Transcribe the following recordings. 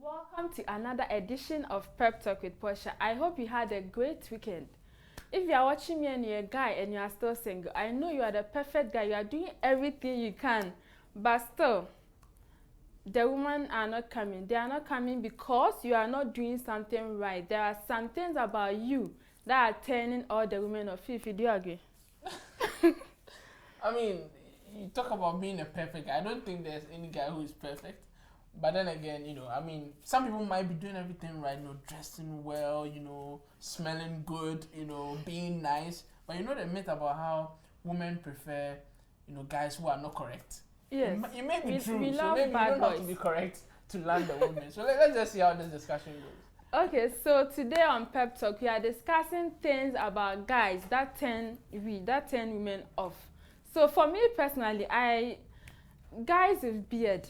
Welcome to another edition of Pep Talk with Portia. I hope you had a great weekend. If you are watching me and you're a guy and you are still single, I know you are the perfect guy. You are doing everything you can, but still, the women are not coming. They are not coming because you are not doing something right. There are some things about you that are turning all the women off. Fiifi, do you agree? I mean, you talk about being a perfect guy. I don't think there's any guy who is perfect. But then again, some people might be doing everything right, dressing well, smelling good, being nice. But the myth about how women prefer, guys who are not correct. Yes. It may be true. We so love maybe bad you don't boys. have to be correct to land the woman. So let's just see how this discussion goes. Okay, so today on Pep Talk, we are discussing things about guys that turn women off. So for me personally, guys with beard,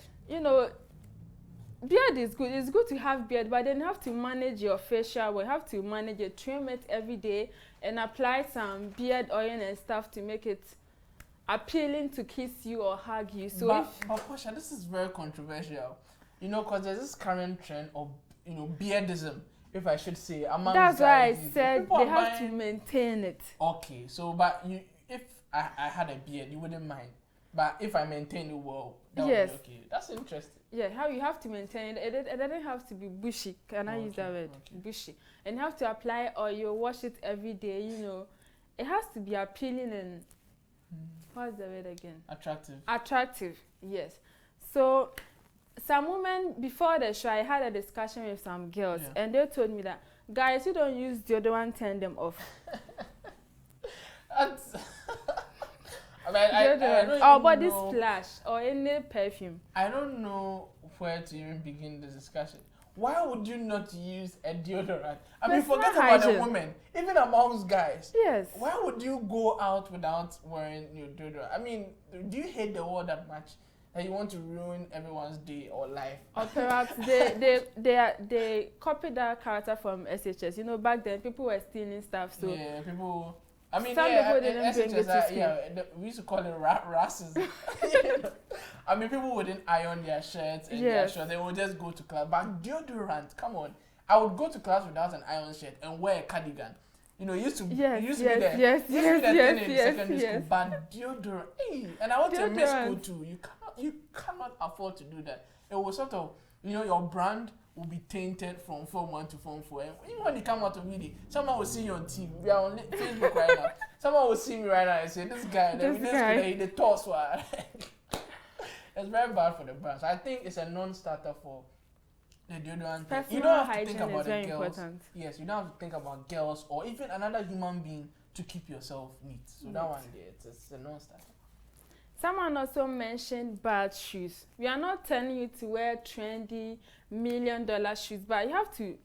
beard is good. It's good to have beard, but then you have to manage your facial. We have to manage it, trim it every day, and apply some beard oil and stuff to make it appealing to kiss you or hug you. So, but Portia, this is very controversial, because there's this current trend of beardism, if I should say, among that's guys. why I said they have buying... to maintain it. Okay, so but if I had a beard, you wouldn't mind. But if I maintain it well, that yes, would be okay. That's interesting. Yeah, how you have to maintain it. It doesn't have to be bushy. Can I use that word? Okay. Bushy. And you have to apply oil, wash it every day. It has to be appealing and what's the word again? Attractive. Attractive. Yes. So some women before the show, I had a discussion with some girls, and they told me that guys who don't use deodorant turn them off. That's I or body splash or any perfume. I don't know where to even begin this discussion. Why would you not use a deodorant? I mean, forget about the women, even amongst guys. Yes. Why would you go out without wearing your deodorant? I mean, do you hate the world that much that you want to ruin everyone's day or life? Or perhaps they copied that character from SHS. Back then people were stealing stuff. So yeah, people. I mean, some people didn't bring it to school. We used to call it racism. I mean, people wouldn't iron their shirts and their shorts. They would just go to class. But deodorant, come on. I would go to class without an iron shirt and wear a cardigan. It used to be the thing in secondary school. But deodorant, and I went to middle school too. You cannot afford to do that. It was sort of, your brand will be tainted from Form 1 to Form 4. And even when you come out of uni, someone will see you on TV. We are on Facebook right now. Someone will see me right now and say, this guy, the toss one. It's very bad for the brand. So I think it's a non-starter for the deodorant. You don't have to think about the girls. Important. Yes, you don't have to think about girls or even another human being to keep yourself neat. So that one, it's a non-starter. Someone also mentioned bad shoes. We are not telling you to wear trendy $1 million shoes, but you have to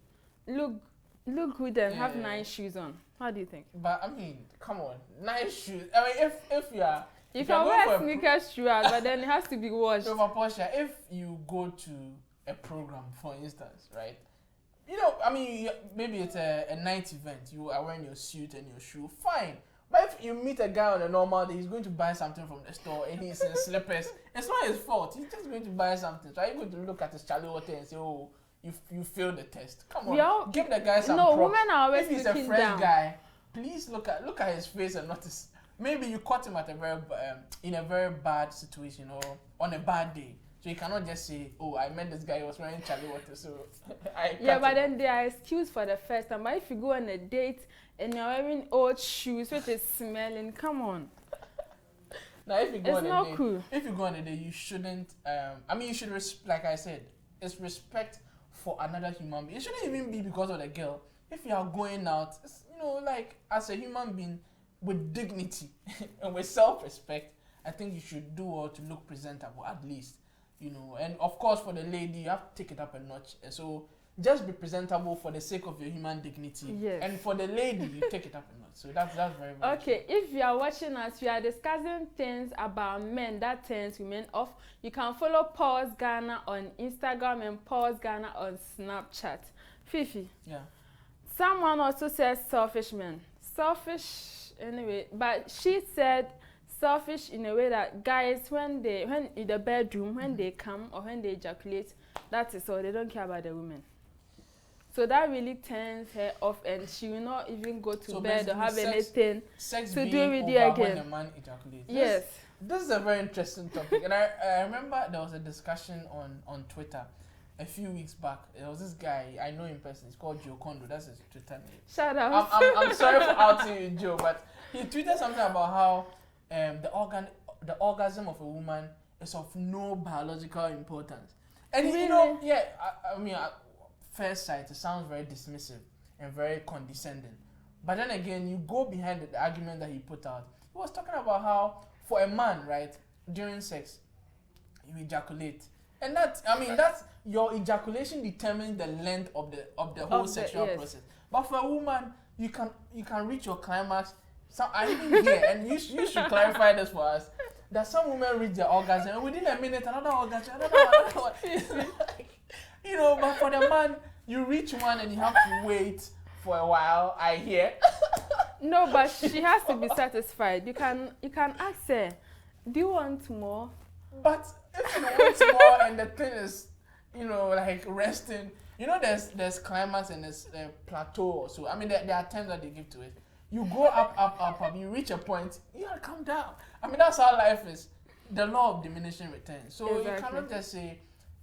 look good and have nice shoes on. How do you think? But I mean, come on, nice shoes. I mean, if you are, you can wear sneakers shoes, but then it has to be washed. So for Portia, if you go to a program, for instance, right? I mean, maybe it's a night event. You are wearing your suit and your shoe, fine. But if you meet a guy on a normal day, he's going to buy something from the store and he's in slippers. It's not his fault. He's just going to buy something. So are you going to look at his Charlie Water and say, oh, you failed the test? Come on, give the guy some props. Women are always if he's a fresh guy, please look at his face and notice. Maybe you caught him at in a very bad situation or on a bad day. So you cannot just say, oh, I met this guy, he was wearing Charlie Water, so but then they are excused for the first time. But if you go on a date and you're wearing old shoes, which is smelling, come on. Now, if you go on a date, cool. If you go on a date, you shouldn't, you should, like I said, it's respect for another human being. It shouldn't even be because of the girl. If you are going out, like, as a human being with dignity and with self-respect, I think you should do all to look presentable, at least. And of course for the lady, you have to take it up a notch. And so just be presentable for the sake of your human dignity. Yes. And for the lady, you take it up a notch. So that's very, very okay. True. If you are watching us, we are discussing things about men that turns women off. You can follow Pause Ghana on Instagram and Pause Ghana on Snapchat. Fiifi. Yeah. Someone also says selfish men. Selfish anyway, but she said selfish in a way that guys, when in the bedroom, when they come or when they ejaculate, that is all. They don't care about the women. So that really turns her off, and she will not even go to bed or have anything to do with you again. When a man ejaculates. Yes. This is a very interesting topic, and I remember there was a discussion on Twitter a few weeks back. There was this guy, I know in person, he's called Joe Kondo, that's his Twitter name. Shout out. I'm sorry for outing you, Joe, but he tweeted something about how the orgasm of a woman is of no biological importance. And really? You know, yeah, I mean, at first sight, it sounds very dismissive and very condescending. But then again, you go behind the argument that he put out. He was talking about how, for a man, right, during sex, you ejaculate. And that's your ejaculation determines the length of the whole sexual process. But for a woman, you can reach your climax. So I even hear, and you should clarify this for us, that some women reach their orgasm and within a minute another orgasm, another one. You know, but for the man, you reach one and you have to wait for a while. I hear. No, but she has to be satisfied. You can ask her, do you want more? But if you want more and the thing is, you know, like resting, you know, there's climax and there's plateau or so. I mean, there are times that they give to it. You go up, you reach a point, you gotta come down. I mean, that's how life is. The law of diminishing returns. So exactly. You cannot just say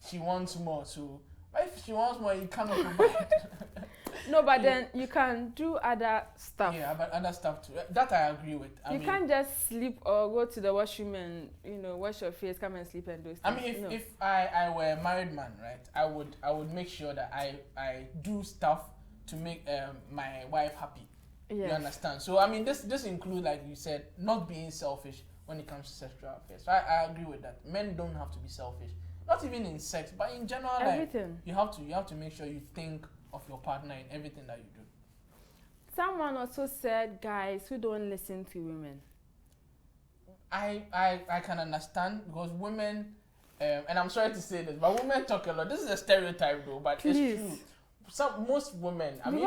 she wants more. So if she wants more, you cannot provide. No, but then you can do other stuff. Yeah, but other stuff too. That I agree with. You can't just sleep or go to the washroom and, you know, wash your face, come and sleep and do stuff. I mean, if I were a married man, right, I would make sure that I do stuff to make my wife happy. Yes. You understand? So I mean, this includes, like you said, not being selfish when it comes to sexual affairs. So I agree with that. Men don't have to be selfish, not even in sex, but in general life. You have to make sure you think of your partner in everything that you do. Someone also said guys who don't listen to women. I can understand, because women, and I'm sorry to say this, but women talk a lot. This is a stereotype though, but Please. It's true. Most women, I mean,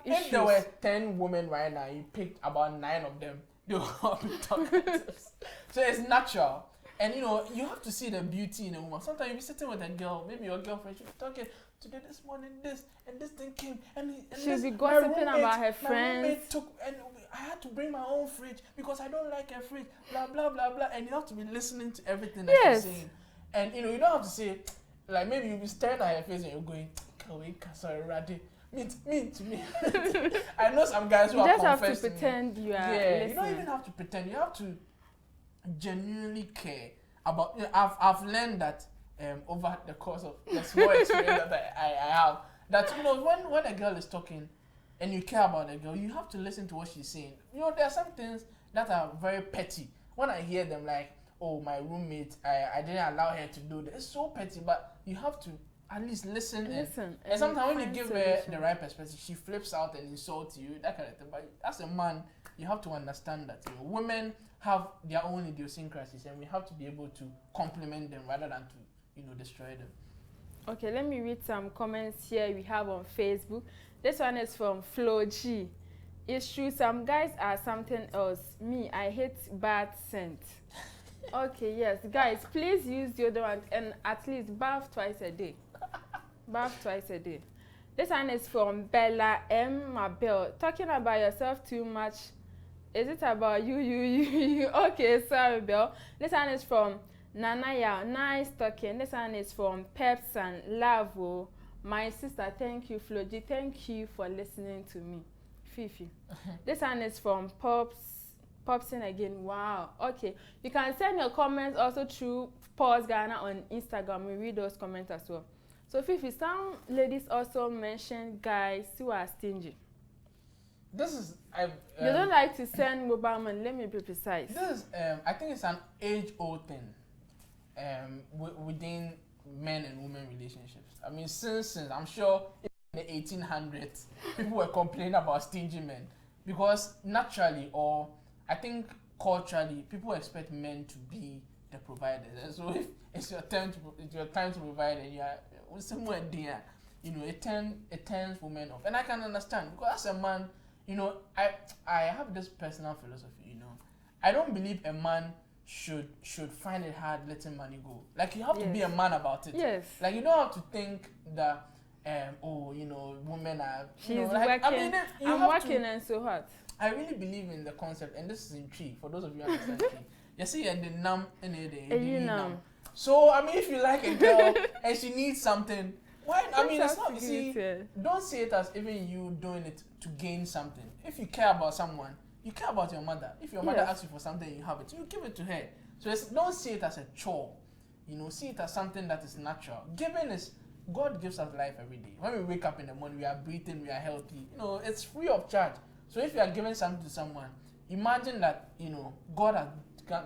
if there were 10 women right now, you picked about 9 of them, they will all be talkatives. So it's natural. And you know, you have to see the beauty in a woman. Sometimes you'll be sitting with a girl, maybe your girlfriend, she'll be talking, today this morning this, and this thing came, and she'll be gossiping about her friends. My roommate took, and I had to bring my own fridge because I don't like her fridge, blah, blah, blah, blah. And you have to be listening to everything that she's saying. And you know, you don't have to say, like maybe you'll be staring at her face and you're going, sorry, Radhi. Me. I know some guys who are confessing. You just have to pretend you are listening. You don't even have to pretend. You have to genuinely care about. You know, I've learned that over the course of the small experience that I have, that you know, when a girl is talking and you care about a girl, you have to listen to what she's saying. You know, there are some things that are very petty. When I hear them, like, oh, my roommate, I didn't allow her to do that. It's so petty, but you have to at least listen. And sometimes when you give her the right perspective, she flips out and insults you, that kind of thing. But as a man, you have to understand that, you know, women have their own idiosyncrasies, and we have to be able to complement them rather than to, you know, destroy them. Okay, let me read some comments here we have on Facebook. This one is from Flo G. It's true, some guys are something else. Me, I hate bad scent. Okay, yes, guys, please use deodorant and at least bath twice a day. Bath twice a day. This one is from Bella M. Mabel. Talking about yourself too much. Is it about you? Okay, sorry, Belle. This one is from Nanaya. Nice talking. This one is from Peps and Lavo. My sister, thank you, Floji. Thank you for listening to me. Fifi. This one is from Popsin again. Wow. Okay. You can send your comments also through Pause Ghana on Instagram. We read those comments as well. So Fifi, some ladies also mentioned guys who are stingy. This is you don't like to send mobile money. Let me be precise. This is I think it's an age-old thing within men and women relationships. I mean, since I'm sure in the 1800s, people were complaining about stingy men because naturally, or I think culturally, people expect men to be the providers. And so if it's your time to provide, and you are somewhere there, you know, it turns women off. And I can understand, because as a man, you know, I have this personal philosophy, you know. I don't believe a man should find it hard letting money go. Like, you have to be a man about it. Yes. Like, you don't have to think that women are. She's like, working. I'm working and so hard. I really believe in the concept, and this is in tree. For those of you who understand tree, you see, and the num and the num. So I mean, if you like a girl and she needs something, why? I mean, it's not. See, don't see it as even you doing it to gain something. If you care about someone, you care about your mother. If your mother asks you for something, you have it. You give it to her. So don't see it as a chore. See it as something that is natural. Giving is. God gives us life every day. When we wake up in the morning, we are breathing, we are healthy. It's free of charge. So if you are giving something to someone, imagine that, God has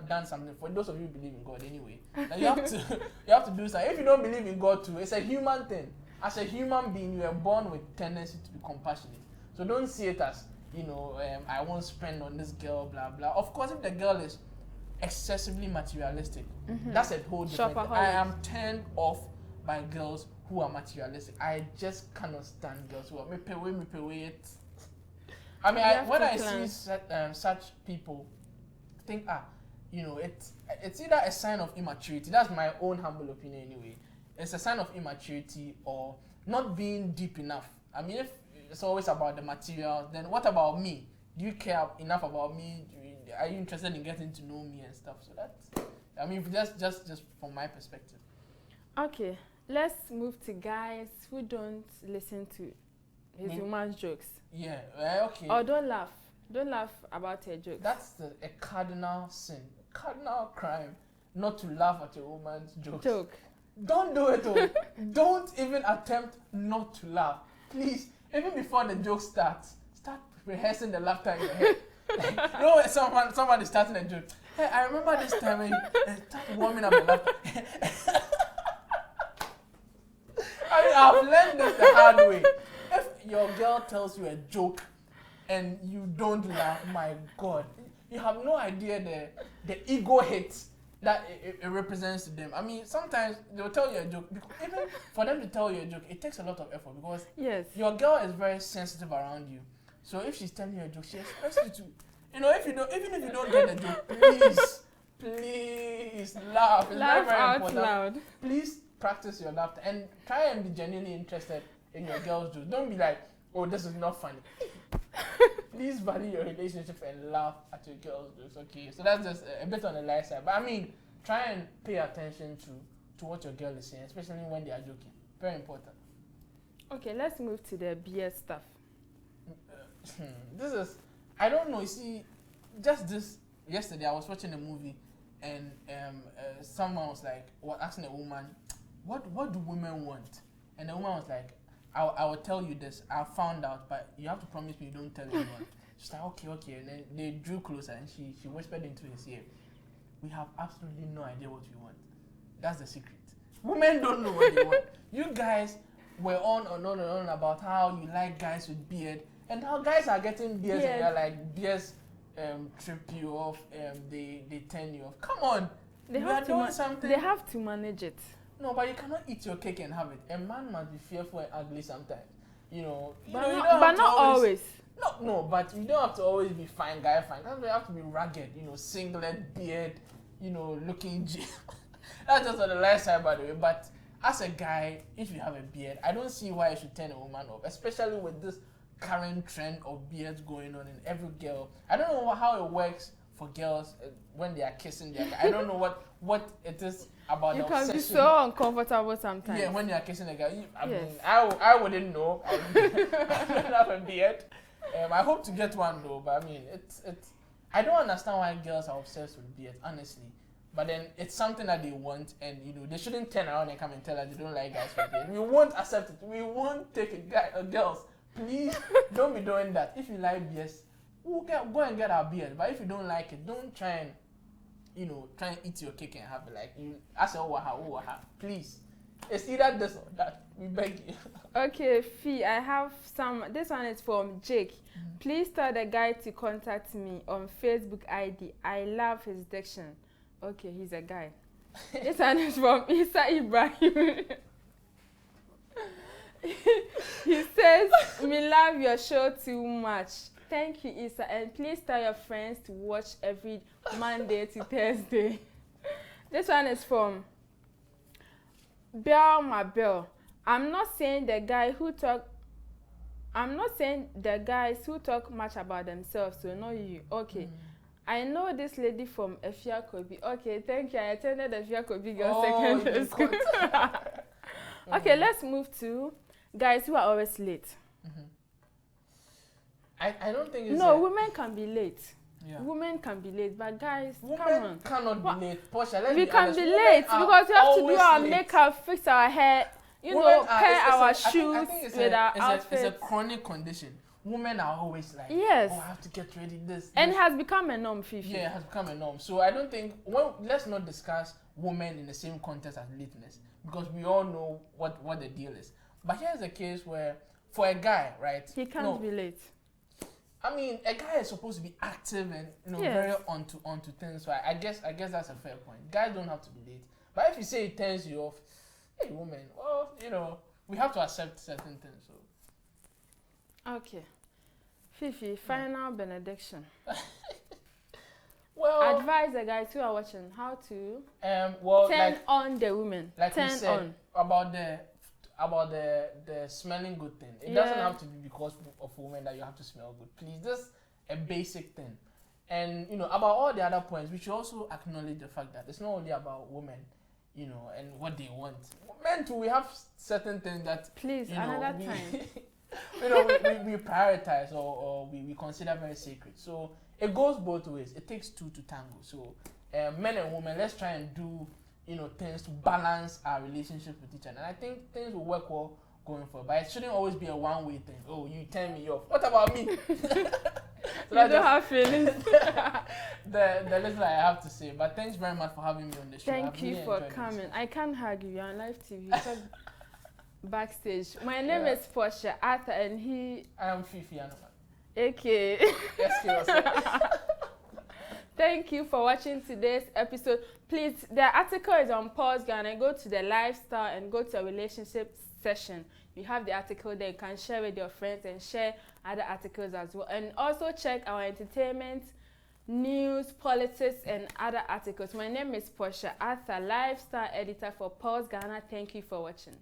done something for those of you who believe in God anyway. That you have to do something. If you don't believe in God too, it's a human thing. As a human being, you are born with tendency to be compassionate. So don't see it as, I won't spend on this girl, blah, blah. Of course, if the girl is excessively materialistic, that's a whole different thing. I am turned off by girls who are materialistic. I just cannot stand girls who are me pay it. I mean, when I see such people, I think it's either a sign of immaturity. That's my own humble opinion anyway. It's a sign of immaturity or not being deep enough. I mean, if it's always about the material, then what about me? Do you care enough about me? Are you interested in getting to know me and stuff? So that's, I mean, just from my perspective. Okay. Let's move to guys who don't listen to his woman's jokes. Yeah, okay. Or don't laugh. Don't laugh about her jokes. That's a cardinal sin, a cardinal crime, not to laugh at a woman's jokes. Don't do it, though. Don't even attempt not to laugh. Please, even before the joke starts, start rehearsing the laughter in your head. Like, someone is starting a joke. Hey, I remember this time when you start warming up the laughter. I've learned this the hard way. If your girl tells you a joke and you don't laugh, my God, you have no idea the ego hit that it represents to them. I mean, sometimes they'll tell you a joke. Even for them to tell you a joke, it takes a lot of effort because your girl is very sensitive around you. So if she's telling you a joke, she expects you to, even if you don't get the joke, please laugh. It's laugh very, very out important. Loud. Please practice your laughter and try and be genuinely interested in your girl's jokes. Don't be like, oh, this is not funny. Please value your relationship and laugh at your girl's jokes. Okay, so that's just a bit on the light side. But I mean, try and pay attention to what your girl is saying, especially when they are joking. Very important. Okay, let's move to the beer stuff. This is, I don't know. You see, yesterday I was watching a movie and someone was like, asking a woman, what do women want? And the woman was like, I will tell you this. I found out, but you have to promise me you don't tell anyone. She's like, okay. And then they drew closer and she whispered into his ear, we have absolutely no idea what we want. That's the secret. Women don't know what they want. You guys were on and on and on about how you like guys with beard and how guys are getting beards and you're like, beards trip you off, they turn you off. Come on. They have to manage it. No, but you cannot eat your cake and have it. A man must be fearful and ugly sometimes. But not always. No, but you don't have to always be fine guy. You have to be rugged, singlet, beard, looking. That's just on the left side, by the way. But as a guy, if you have a beard, I don't see why you should turn a woman off, especially with this current trend of beards going on in every girl. I don't know how it works for girls when they are kissing their guy. I don't know what it is about the obsession. You can be so uncomfortable sometimes. Yeah, when you are kissing a guy. I mean, I wouldn't know. I don't have a beard. I hope to get one though, but I mean, it's. I don't understand why girls are obsessed with beard, honestly. But then it's something that they want, and they shouldn't turn around and come and tell us they don't like guys with beard. We won't accept it. We won't take it. Girls, please don't be doing that. If you like beards, we'll go and get our beard. But if you don't like it, don't try and eat your cake and have it like you. I say, please. It's either this or that. We beg you. Okay, Fee, I have some. This one is from Jake. Please tell the guy to contact me on Facebook ID. I love his diction. Okay, he's a guy. This one is from Isa Ibrahim. He says, "Me love your show too much. Thank you, Issa. And please tell your friends to watch every Monday to Thursday. This one is from Bell My Bell. I'm not saying the guys who talk much about themselves will know you. Okay. I know this lady from Efia Kobi. Okay, thank you. I attended Efia Kobi Girls Secondary School. Okay, let's move to guys who are always late. I don't think it's women can be late. Yeah. Women can be late, but guys, come on. Cannot be late. Portia, let's we be can honest. be late because we have to do our makeup, fix our hair, pair our shoes with our outfits. It's a chronic condition. Women are always like, yes. I have to get ready this. And it has become a norm, Fifi. Yeah, it has become a norm. So I don't think, let's not discuss women in the same context as lateness, because we all know what the deal is. But here's a case where, for a guy, right? He can't be late. I mean, a guy is supposed to be active and very onto things. So I guess that's a fair point. Guys don't have to be late. But if you say it turns you off, hey, woman, well, we have to accept certain things. So. Okay. Fifi, final benediction. Well, advise the guys who are watching how to turn on the women. Like we said about the smelling good thing. It doesn't have to be because of women that you have to smell good. Please, just a basic thing. And about all the other points, we should also acknowledge the fact that it's not only about women, and what they want. Men too, we have certain things that another time. we prioritize or we consider very sacred. So it goes both ways. It takes two to tango. So men and women, let's try and do things to balance our relationship with each other. And I think things will work well going forward. But it shouldn't always be a one-way thing. Oh, you turn me off. What about me? So you don't have feelings. the little I have to say. But thanks very much for having me on the show. Thank you for coming. I can't hug you. You're on live TV. Backstage. My name is Portia Arthur, and I am Fiifi Anaman. Okay. Thank you for watching today's episode. Please, the article is on Pulse Ghana. Go to the lifestyle and go to a relationship session. You have the article there. You can share with your friends and share other articles as well. And also check our entertainment, news, politics, and other articles. My name is Portia Arthur, lifestyle editor for Pulse Ghana. Thank you for watching.